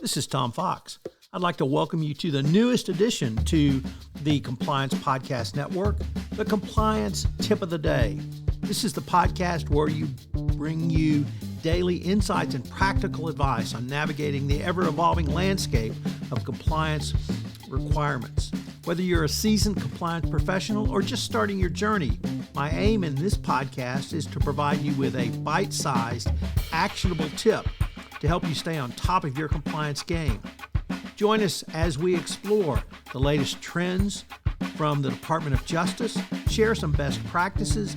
This is Tom Fox. I'd like to welcome you to the newest addition to the Compliance Podcast Network, the Compliance Tip of the Day. This is the podcast where we bring you daily insights and practical advice on navigating the ever-evolving landscape of compliance requirements. Whether you're a seasoned compliance professional or just starting your journey, my aim in this podcast is to provide you with a bite-sized, actionable tip to help you stay on top of your compliance game. Join us as we explore the latest trends from the Department of Justice, share some best practices,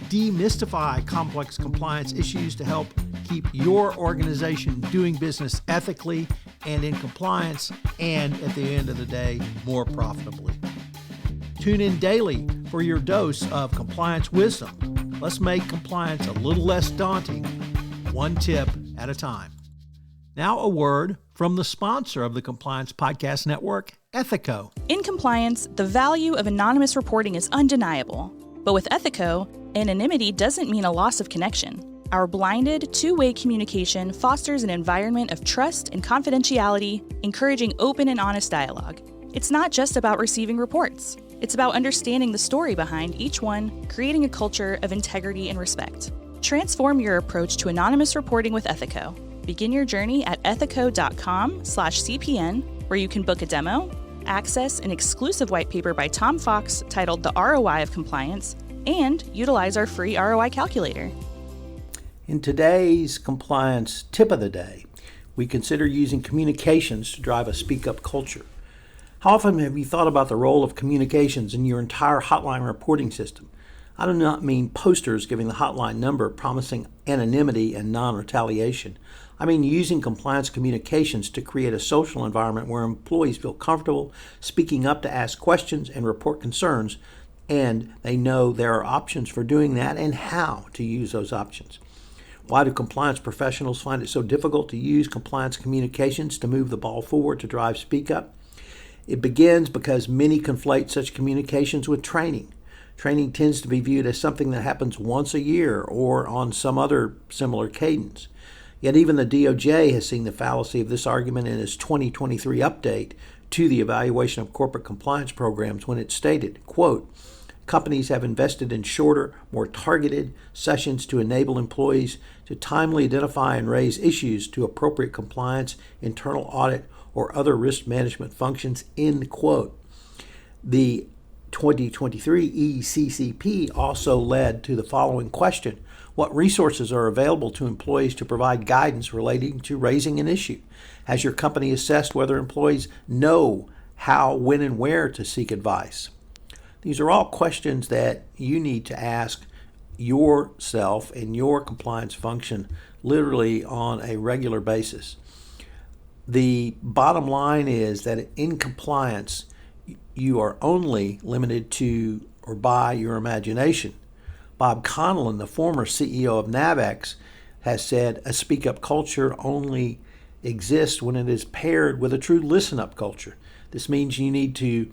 demystify complex compliance issues to help keep your organization doing business ethically and in compliance, and at the end of the day, more profitably. Tune in daily for your dose of compliance wisdom. Let's make compliance a little less daunting, one tip at a time. Now a word from the sponsor of the Compliance Podcast Network, Ethico. In compliance, the value of anonymous reporting is undeniable. But with Ethico, anonymity doesn't mean a loss of connection. Our blinded, two-way communication fosters an environment of trust and confidentiality, encouraging open and honest dialogue. It's not just about receiving reports. It's about understanding the story behind each one, creating a culture of integrity and respect. Transform your approach to anonymous reporting with Ethico. Begin your journey at ethico.com/CPN, where you can book a demo, access an exclusive white paper by Tom Fox titled The ROI of Compliance, and utilize our free ROI calculator. In today's compliance tip of the day, we consider using communications to drive a speak-up culture. How often have you thought about the role of communications in your entire hotline reporting system? I do not mean posters giving the hotline number promising anonymity and non-retaliation. I mean using compliance communications to create a social environment where employees feel comfortable speaking up to ask questions and report concerns, and they know there are options for doing that and how to use those options. Why do compliance professionals find it so difficult to use compliance communications to move the ball forward to drive speak up? It begins because many conflate such communications with training. Training tends to be viewed as something that happens once a year or on some other similar cadence. Yet even the DOJ has seen the fallacy of this argument in its 2023 update to the evaluation of corporate compliance programs when it stated, quote, "Companies have invested in shorter, more targeted sessions to enable employees to timely identify and raise issues to appropriate compliance, internal audit, or other risk management functions," end quote. The 2023 ECCP also led to the following question: what resources are available to employees to provide guidance relating to raising an issue? Has your company assessed whether employees know how, when, and where to seek advice? These are all questions that you need to ask yourself and your compliance function literally on a regular basis. The bottom line is that in compliance, you are only limited to or by your imagination. Bob Conlon, the former CEO of Navex, has said a speak-up culture only exists when it is paired with a true listen-up culture. This means you need to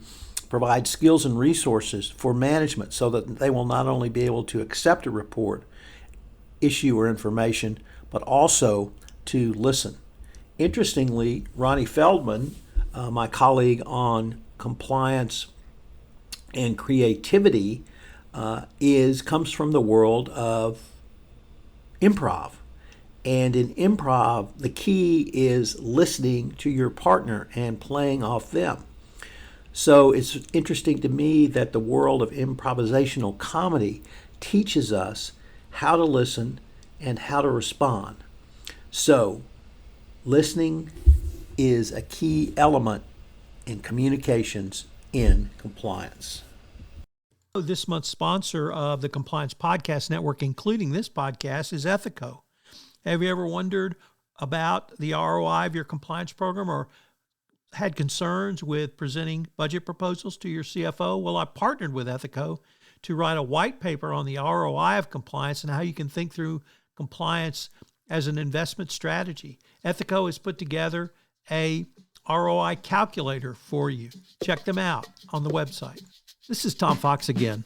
provide skills and resources for management so that they will not only be able to accept a report, issue, or information, but also to listen. Interestingly, Ronnie Feldman, my colleague on compliance and creativity, comes from the world of improv. And in improv, the key is listening to your partner and playing off them. So it's interesting to me that the world of improvisational comedy teaches us how to listen and how to respond. So listening is a key element in communications in compliance. This month's sponsor of the Compliance Podcast Network, including this podcast, is Ethico. Have you ever wondered about the ROI of your compliance program or had concerns with presenting budget proposals to your CFO? Well, I partnered with Ethico to write a white paper on the ROI of compliance and how you can think through compliance as an investment strategy. Ethico has put together a ROI calculator for you. Check them out on the website. This is Tom Fox again.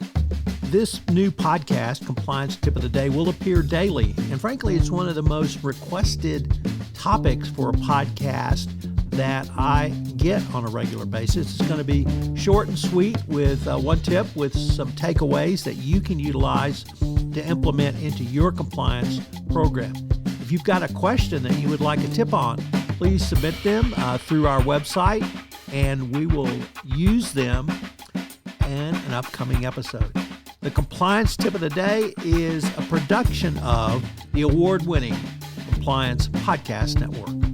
This new podcast, Compliance Tip of the Day, will appear daily. And frankly, it's one of the most requested topics for a podcast that I get on a regular basis. It's going to be short and sweet with one tip with some takeaways that you can utilize to implement into your compliance program. If you've got a question that you would like a tip on, please submit them through our website, and we will use them in an upcoming episode. The Compliance Tip of the Day is a production of the award-winning Compliance Podcast Network.